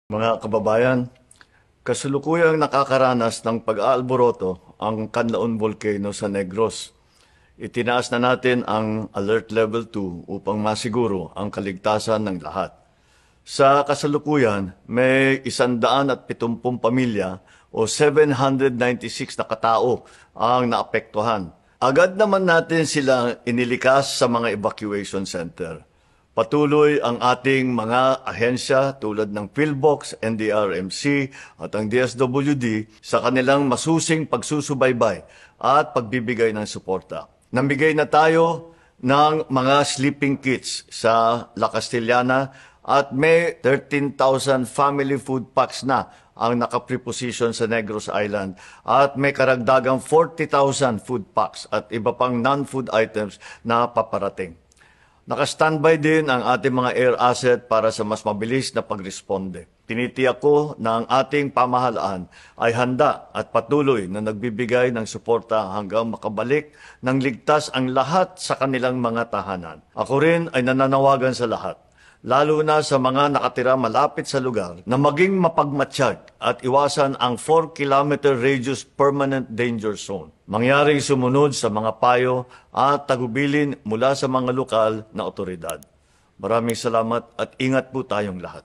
Mga kababayan, kasulukuyang nakakaranas ng pag-aalboroto ang Canlaon Volcano sa Negros. Itinaas na natin ang Alert Level 2 upang masiguro ang kaligtasan ng lahat. Sa kasalukuyan, may 170 pamilya o 796 na katao ang naapektuhan. Agad naman natin sila inilikas sa mga evacuation center. Patuloy ang ating mga ahensya tulad ng PhilBox, NDRMC at ang DSWD sa kanilang masusing pagsusubaybay at pagbibigay ng suporta. Namigay na tayo ng mga sleeping kits sa La Castellana at may 13,000 family food packs na ang nakapreposition sa Negros Island at may karagdagang 40,000 food packs at iba pang non-food items na paparating. Naka-standby din ang ating mga air asset para sa mas mabilis na pagresponde. Tinitiyak ko na ang ating pamahalaan ay handa at patuloy na nagbibigay ng suporta hanggang makabalik ng ligtas ang lahat sa kanilang mga tahanan. Ako rin ay nananawagan sa lahat, lalo na sa mga nakatira malapit sa lugar, na maging mapagmatsyag at iwasan ang 4-kilometer radius permanent danger zone. Mangyaring sumunod sa mga payo at tagubilin mula sa mga lokal na otoridad. Maraming salamat at ingat po tayong lahat.